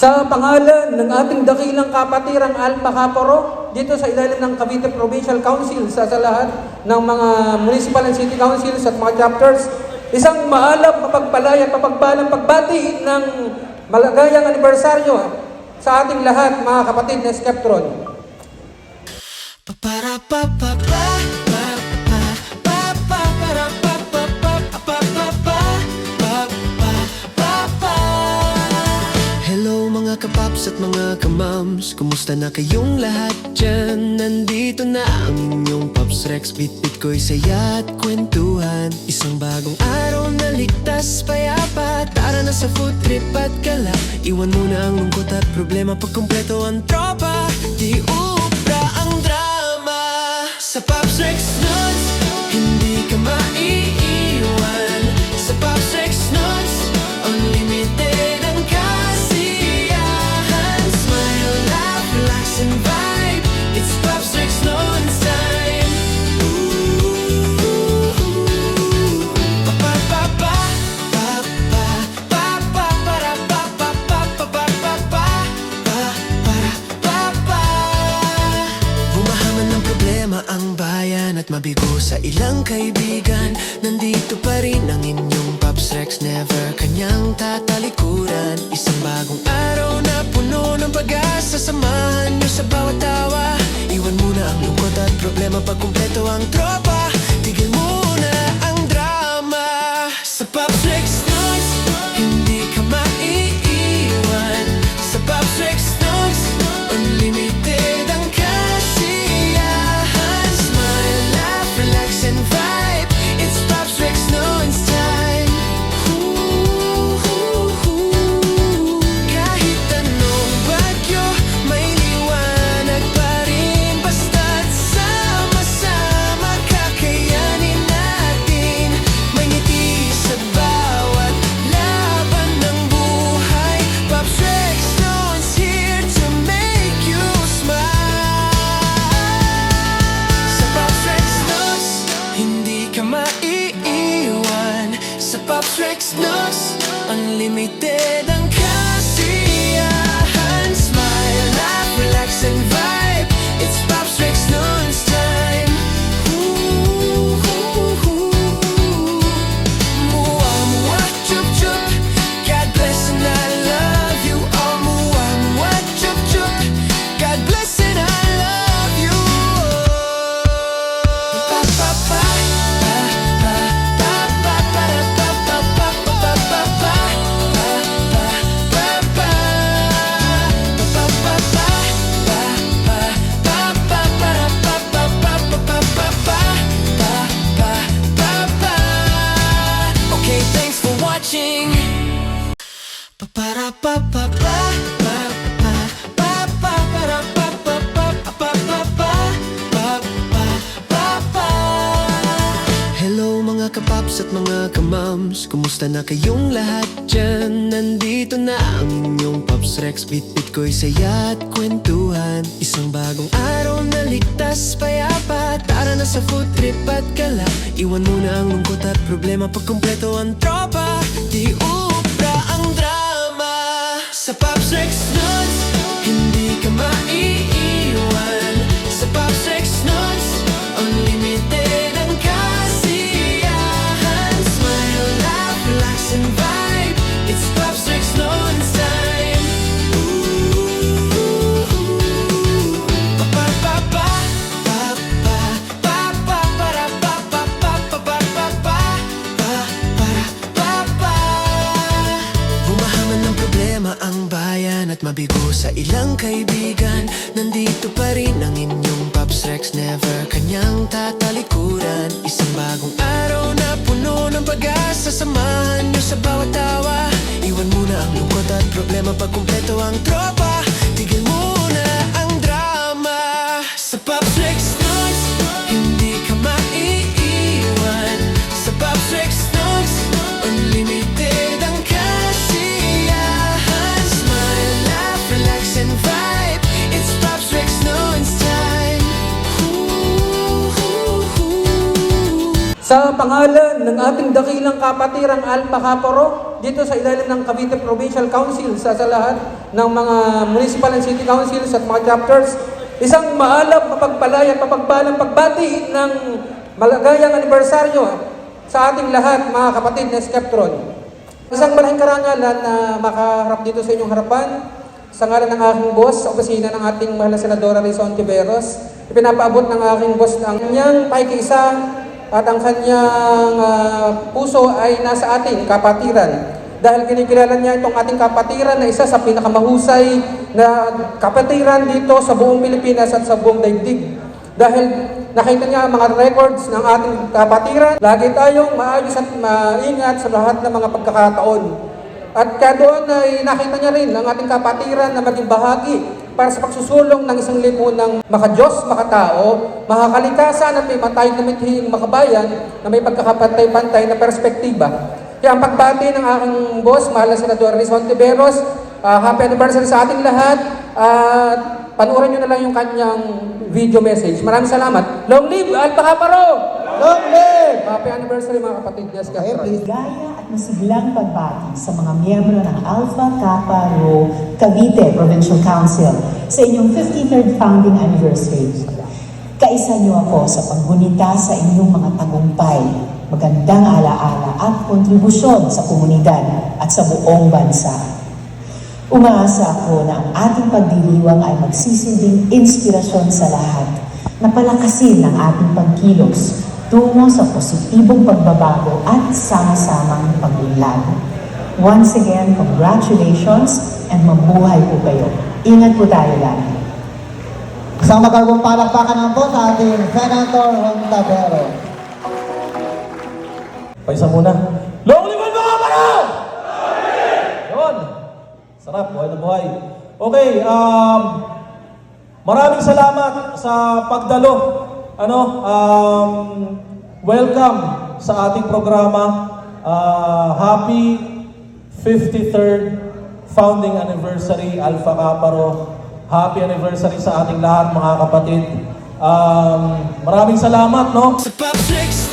Sa pangalan ng ating dakilang kapatirang Alpha Kaporo, dito sa ilalim ng Cavite Provincial Council, sa lahat ng mga municipal and city councils at mga chapters, isang maalab, mapagpalaya at mapagpalang pagbati ng malagayang anibersaryo sa ating lahat, mga kapatid na Skeptron. Hello mga kapaps at mga kamams, kumusta na kayong lahat dyan? Nandito na ang inyong Pops Rex, bit-bit ko'y saya at kwentuhan. Isang bagong araw na ligtas, payapa, tara na sa food trip at gala. Iwan muna ang lungkot at problema, pag kumpleto ang tropa, di ubra ang drama. Sa Pops Rex Nuts, hindi ka maiiwan. Sa Pops Rex Nuts, unlimited ang kasiyahan. Smile, laugh, relax and vibe. It's Pops Rex Nuts time. Pa pa pa pa pa pa pa para pa pa pa pa pa pa pa para pa pa. Bumahaman ng problema ang bayan at mabigo sa ilang kaibigan. Nandito pa rin ang inyong Pops Rex, never kanyang tatalikuran. Isang bagong araw na puno ng pag-asa, samahan nyo sa bawat tawa. Iwan muna ang lungkot at problema, pag kumpleto ang tropa, tigil muna ang drama. Sa Pops Rex Nuts, hindi ka maiiwan. Sa Pops Rex Nuts, unlimited ang kasiyahan. Smile, laugh, relax and vibe. It's Pops Rex Nuts time. Kahit anong bagyo, may liwanag pa rin. Basta't sama-sama, kakayanin natin. May ngiti sa bawat laban ng buhay. Pops Rex Nuts here to make you smile. Sa Pops Rex Nuts, hindi ka maiiwan. Sa Pops Rex Nuts, unlimited ang kasiyahan. Smile, laugh, relax and vibe. It's Pops Rex Nuts time. Mua, mua, chup, chup. God bless and I love you all. Mua, mua, chup, chup. God bless and I love you all. Pa, pa, pa. Okay, thanks for watching. Para pa pa pa pa pa pa pa para pa pa pa pa pa pa pa pa. Hello mga kapaps at mga kamams, kumusta na kayong lahat dyan? Nandito na ang inyong Pops Rex, bit-bit ko'y saya at kwentuhan. Isang bagong araw na ligtas, payapa, tara na sa food trip at gala. Iwan muna ang lungkot at problema, pag kumpleto ang tropa, di ubra ang drama. Sa Pops Rex Nuts, hindi ka maiiwan. Sa Pops Rex Nuts, unlimited ang kasiyahan. Smile, laugh, relax and vibe. It's Pops Rex Nuts time. Pa pa pa pa pa pa pa para pa pa pa pa pa pa para pa pa. Bumahaman ng problema ang bayan at mabigo sa ilang kaibigan. Nandito pa rin ang inyong Pops Rex, never kanyang tatalikuran. Isang bagong araw na puno ng pag-asa, samahan nyo sa bawat tawa. Iwan muna ang lungkot at problema, pag kumpleto ang tropa, tigil muna ang drama. Sa Pops Rex Nuts, hindi ka maiiwan. Sa Pops Rex Nuts, unlimited ang kasiyahan. Smile, laugh, relax and vibe. It's Pops Rex Nuts time. Sa pangalan ng ating dakilang kapatirang Alpha Kaporo, dito sa ilalim ng Cavite Provincial Council sa lahat ng mga municipal and city councils at mga chapters, isang maalab, mapagpalay at mapagpalang pagbati ng malagayang anibersaryo sa ating lahat, mga kapatid na Skeptron. Isang malaking karangalan na makaharap dito sa inyong harapan sa ngalan ng aking boss sa opisina ng ating mahal na Senadora Rizon Tiveros. Ipinapaabot ng aking boss ang kanyang pakikiisa at ang kanyang puso ay nasa ating kapatiran. Dahil kinikilala niya itong ating kapatiran na isa sa pinakamahusay na kapatiran dito sa buong Pilipinas at sa buong daigdig. Dahil nakita niya ang mga records ng ating kapatiran, lagi tayong maayos at maingat sa lahat ng mga pagkakataon. At kaya doon ay nakita niya rin ang ating kapatiran na maging bahagi para sa pagsusulong ng isang lipunang makadiyos, makatao, makakalikasan at may matayog na mithing makabayan na may pagkakapantay-pantay na perspektiba. Kaya ang pagbati ng aking boss, mahal na Senador Rizon Tiveros, happy anniversary sa ating lahat at panuorin nyo na lang yung kanyang video message. Maraming salamat. Long live Alpha Kaparo! Long live! Happy anniversary mga kapatid. Yes, Gaya at masiglang pagbati sa mga miyembro ng Alpha Kappa Rho Cavite Provincial Council sa inyong 53rd founding anniversary. Kaisa niyo ako sa paggunita sa inyong mga tagumpay, magandang alaala at kontribusyon sa komunidad at sa buong bansa. Umaasa ako na ang ating pagdiriwang ay magsisilbing inspirasyon sa lahat na palakasin ang ating pagkilos tungo sa positibong pagbabago at sama-samang pag-unlad. Once again, congratulations and mabuhay po kayo. Ingat po tayo lagi. Isang magagawang palakpakan naman po sa ating Senator Hontabero. Paisa muna. Long live Alpha Kaparo! Yun. Sarap, buhay na buhay. Okay, maraming salamat sa pagdalo. Welcome sa ating programa. Happy 53rd founding anniversary Alpha Kaparo. Happy anniversary sa ating lahat mga kapatid. Maraming salamat, no? Sa Pop 6